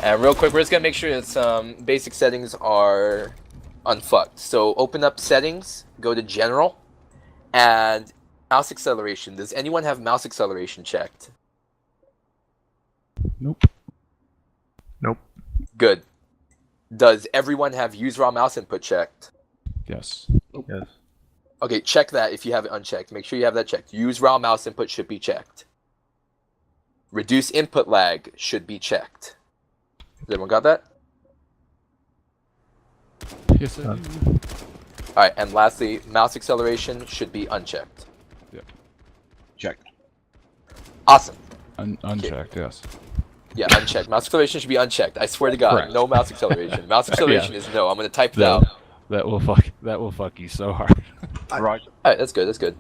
And real quick, we're just gonna make sure that some basic settings are unfucked. So open up settings, go to general, and mouse acceleration. Does anyone have mouse acceleration checked? Nope. Nope. Good. Does everyone have use raw mouse input checked? Yes. Yes. Okay, check that if you have it unchecked. Make sure you have that checked. Use raw mouse input should be checked. Reduce input lag should be checked. Has everyone got that? Yes, I do. Alright, and lastly, mouse acceleration should be unchecked. Checked. Awesome. Unchecked, yes. Yeah, unchecked. Mouse acceleration should be unchecked. I swear to God, Correct. no mouse acceleration. Mouse acceleration is no. I'm gonna type it out. That will fuck you so hard. Right. Alright, that's good, that's good.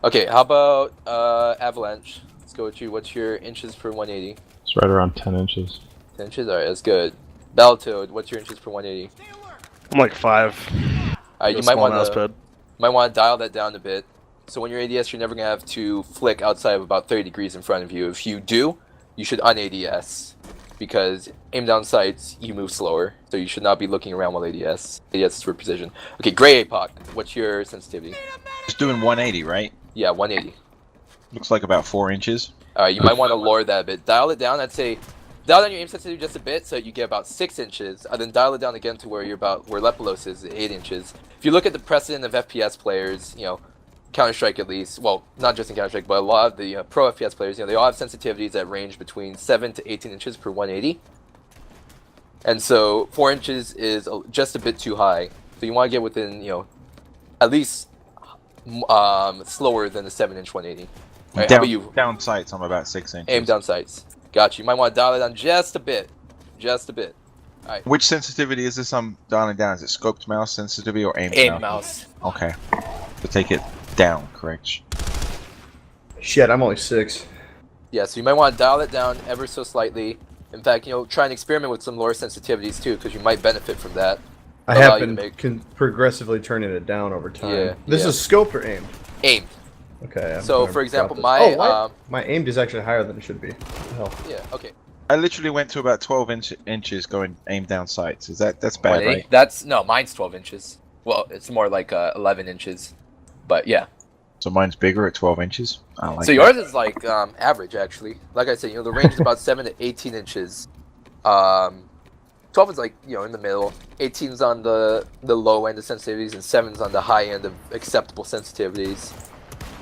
Okay, how about Avalanche? Let's go with you. What's your inches per 180? It's right around 10 inches. 10 inches? Alright, that's good. Battletoad, what's your inches per 180? I'm like 5. Alright, you might want to dial that down a bit. So when you're ADS, you're never gonna have to flick outside of about 30 degrees in front of you. If you do, you should un-ADS, because aim down sights, you move slower, so you should not be looking around while ADS. ADS is for precision. Okay, Grey APOC, what's your sensitivity? It's doing 180, right? Yeah, 180. Looks like about 4 inches. Alright, you might want to lower that a bit. Dial it down, I'd say, dial down your aim sensitivity just a bit, so you get about 6 inches, and then dial it down again to where you're about, where Lepolos is, 8 inches. If you look at the precedent of FPS players, you know, Counter-Strike at least, well, not just in Counter-Strike, but a lot of the pro FPS players, you know, they all have sensitivities that range between 7 to 18 inches per 180. And so 4 inches is just a bit too high. So you want to get within, you know, at least slower than the 7-inch 180. Right, how about you? Down sights, I'm about 6 inches. Aim down sights. Got you. You might want to dial it down just a bit. Just a bit. Alright. Which sensitivity is this I'm dialing down? Is it scoped mouse sensitivity or aimed Aim mouse? mouse. Okay. So take it down, correct? Shit, I'm only 6. Yeah, so you might want to dial it down ever so slightly. In fact, you know, try and experiment with some lower sensitivities too, because you might benefit from that. I Allow have you to been make- progressively turning it down over time. Yeah, This yeah. is scoped or aimed? Aimed. Okay. I'm So, gonna for example, drop this. my my aimed is actually higher than it should be. What the hell? yeah, okay. I literally went to about 12 inches going aim down sights. Is that's bad, 180? right? That's no, mine's 12 inches. Well, it's more like 11 inches, but yeah. So mine's bigger at 12 inches. I like So yours is like average actually. Like I said, you know, the range is about 7 to 18 inches. 12 is like, you know, in the middle. 18's on the low end of sensitivities, and 7's on the high end of acceptable sensitivities.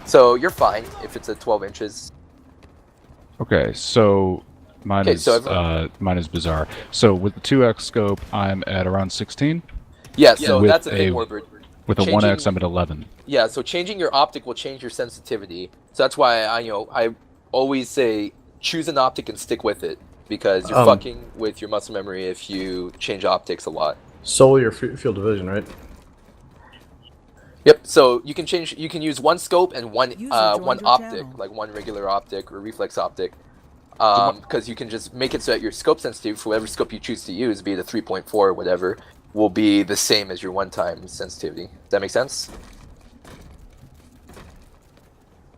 So you're fine if it's at 12 inches. Okay, so mine Okay, is so mine is bizarre. So with the 2x scope, I'm at around 16. Yeah, so With that's a bit a- more. With a Changing- 1x, I'm at 11. Yeah, so changing your optic will change your sensitivity. So that's why I always say choose an optic and stick with it, because you're fucking with your muscle memory if you change optics a lot. Solely your field of vision, right? Yep. So you can use one scope and one User joined one your optic, channel. like one regular optic or reflex optic. Because you can just make it so that your scope sensitivity for whatever scope you choose to use, be it a 3.4 or whatever, will be the same as your one-time sensitivity. Does that make sense?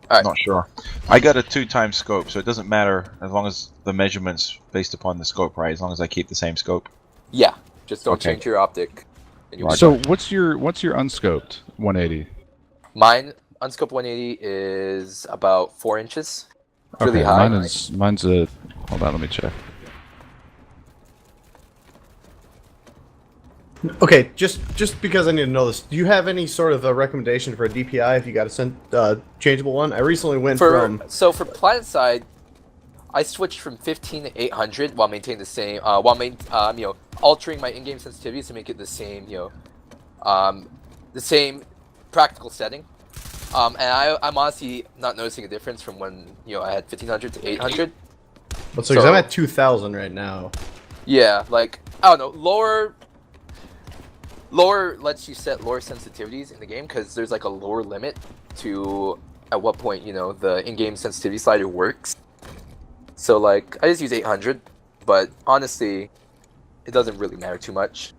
Alright. Not sure. I got a 2x scope, so it doesn't matter as long as the measurements based upon the scope, right? As long as I keep the same scope. Yeah. Just don't Okay. change your optic. And you'll be So what's your unscoped 180? Mine, unscope 180 is about 4 inches. It's really Okay, high. mine's a. Hold on, let me check. Okay, just because I need to know this, do you have any sort of a recommendation for a DPI if you got a changeable one? I recently went from... So for Planet Side, I switched from 15 to 800 while maintaining the same, you know, altering my in-game sensitivities to make it the same, you know, the same practical setting. And I'm honestly not noticing a difference from when, you know, I had 1500 to 800. Let's see, 'cause I'm at 2000 right now. Yeah, like, I don't know, lower lets you set lower sensitivities in the game, because there's like a lower limit to at what point, you know, the in-game sensitivity slider works. So like, I just use 800, but honestly, it doesn't really matter too much.